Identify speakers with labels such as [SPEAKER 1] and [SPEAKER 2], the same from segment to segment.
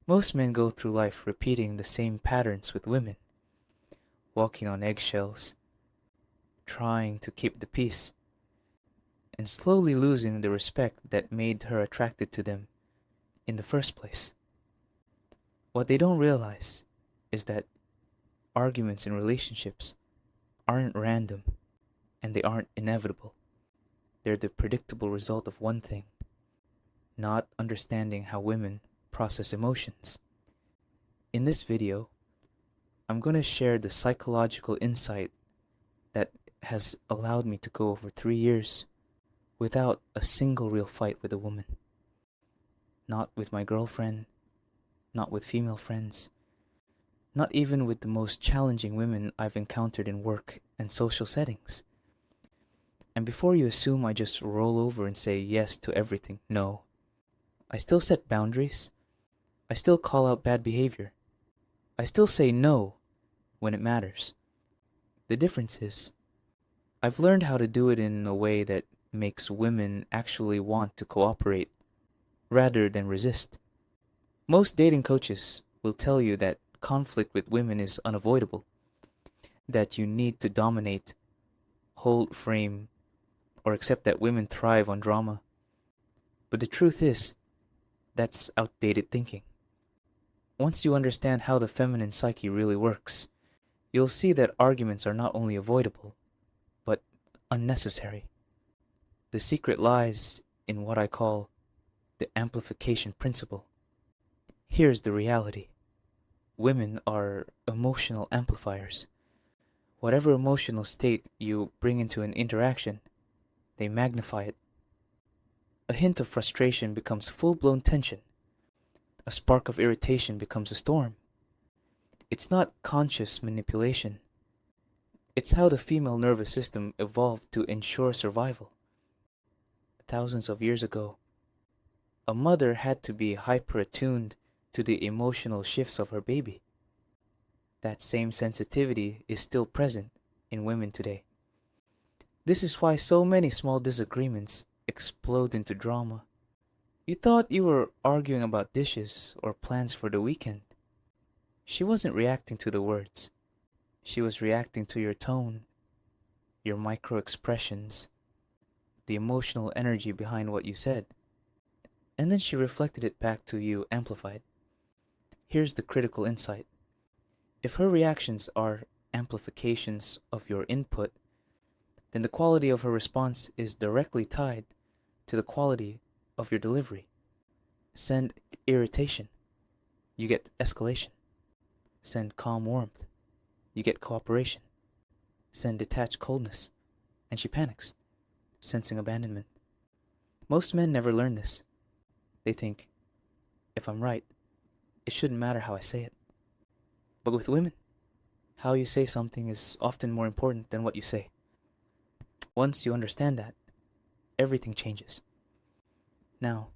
[SPEAKER 1] Most men go through life repeating the same patterns with women, walking on eggshells, trying to keep the peace, and slowly losing the respect that made her attracted to them in the first place. What they don't realize is that arguments in relationships aren't random and they aren't inevitable. They're the predictable result of one thing: not understanding how women process emotions. In this video, I'm going to share the psychological insight that has allowed me to go over 3 years without a single real fight with a woman. Not with my girlfriend, not with female friends, not even with the most challenging women I've encountered in work and social settings. And before you assume I just roll over and say yes to everything, no. I still set boundaries. I still call out bad behavior. I still say no when it matters. The difference is, I've learned how to do it in a way that makes women actually want to cooperate rather than resist. Most dating coaches will tell you that conflict with women is unavoidable, that you need to dominate, hold frame, or accept that women thrive on drama. But the truth is, that's outdated thinking. Once you understand how the feminine psyche really works, you'll see that arguments are not only avoidable, but unnecessary. The secret lies in what I call the amplification principle. Here's the reality. Women are emotional amplifiers. Whatever emotional state you bring into an interaction, they magnify it. A hint of frustration becomes full-blown tension. A spark of irritation becomes a storm. It's not conscious manipulation. It's how the female nervous system evolved to ensure survival. Thousands of years ago, a mother had to be hyper-attuned to the emotional shifts of her baby. That same sensitivity is still present in women today. This is why so many small disagreements explode into drama. You thought you were arguing about dishes or plans for the weekend. She wasn't reacting to the words. She was reacting to your tone, your micro-expressions, the emotional energy behind what you said. And then she reflected it back to you amplified. Here's the critical insight. If her reactions are amplifications of your input, then the quality of her response is directly tied to the quality of your delivery. Send irritation, you get escalation. Send calm warmth, you get cooperation. Send detached coldness, and she panics, sensing abandonment. Most men never learn this. They think, if I'm right, it shouldn't matter how I say it. But with women, how you say something is often more important than what you say. Once you understand that, everything changes. Now,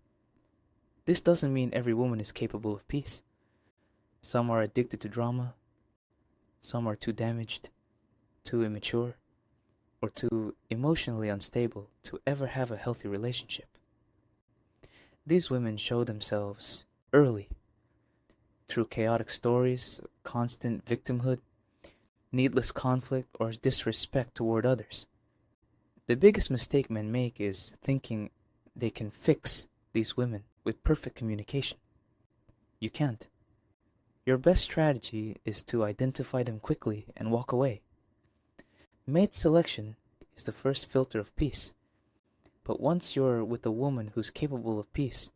[SPEAKER 1] this doesn't mean every woman is capable of peace. Some are addicted to drama. Some are too damaged, too immature, or too emotionally unstable to ever have a healthy relationship. These women show themselves early through chaotic stories, constant victimhood, needless conflict, or disrespect toward others. The biggest mistake men make is thinking they can fix these women with perfect communication. You can't. Your best strategy is to identify them quickly and walk away. Mate selection is the first filter of peace. But once you're with a woman who's capable of peace,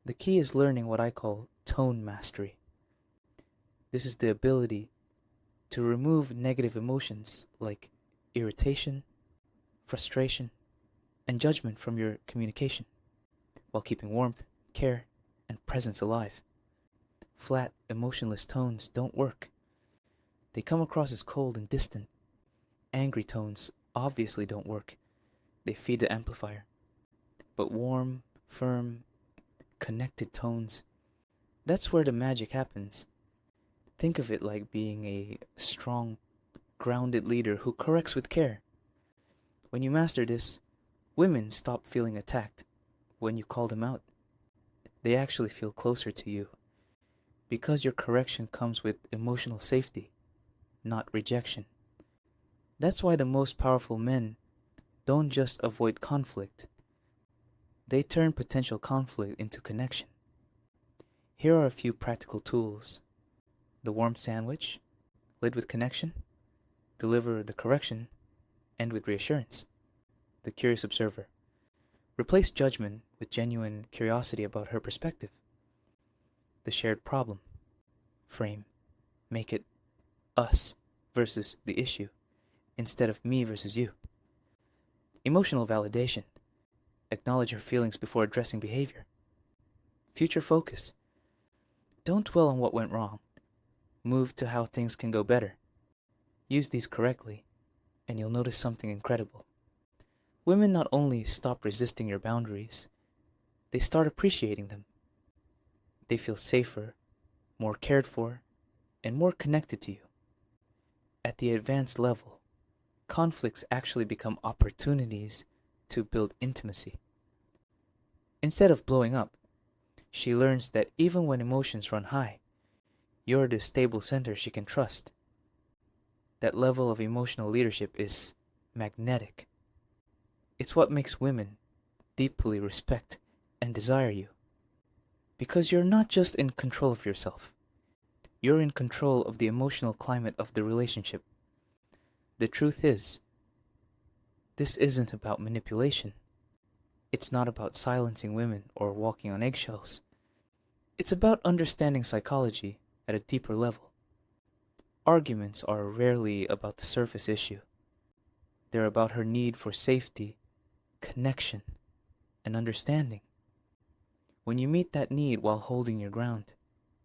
[SPEAKER 1] the key is learning what I call tone mastery. This is the ability to remove negative emotions like irritation, frustration, and judgment from your communication, while keeping warmth, care, and presence alive. Flat, emotionless tones don't work. They come across as cold and distant. Angry tones obviously don't work. They feed the amplifier. But warm, firm, connected tones, that's where the magic happens. Think of it like being a strong, grounded leader who corrects with care. When you master this, women stop feeling attacked when you call them out. They actually feel closer to you because your correction comes with emotional safety, not rejection. That's why the most powerful men don't just avoid conflict, they turn potential conflict into connection. Here are a few practical tools. The warm sandwich, lead with connection, deliver the correction, end with reassurance. The curious observer, replace judgment with genuine curiosity about her perspective. The shared problem, frame, make it us versus the issue instead of me versus you. Emotional validation, acknowledge her feelings before addressing behavior. Future focus, don't dwell on what went wrong. Move to how things can go better. Use these correctly, and you'll notice something incredible. Women not only stop resisting your boundaries, they start appreciating them. They feel safer, more cared for, and more connected to you. At the advanced level, conflicts actually become opportunities to build intimacy. Instead of blowing up, she learns that even when emotions run high, you're the stable center she can trust. That level of emotional leadership is magnetic. It's what makes women deeply respect and desire you. Because you're not just in control of yourself, you're in control of the emotional climate of the relationship. The truth is, this isn't about manipulation. It's not about silencing women or walking on eggshells. It's about understanding psychology at a deeper level. Arguments are rarely about the surface issue. They're about her need for safety, connection, and understanding. When you meet that need while holding your ground,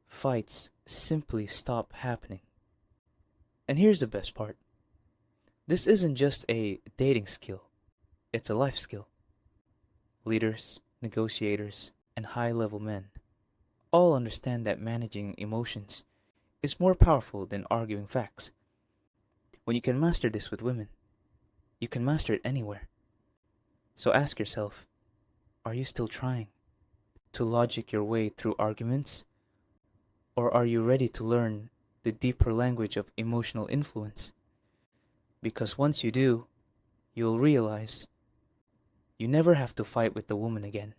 [SPEAKER 1] fights simply stop happening. And here's the best part. This isn't just a dating skill, it's a life skill. Leaders, negotiators, and high-level men all understand that managing emotions is more powerful than arguing facts. When you can master this with women, you can master it anywhere. So ask yourself, are you still trying to logic your way through arguments? Or are you ready to learn the deeper language of emotional influence? Because once you do, you'll realize you never have to fight with the woman again.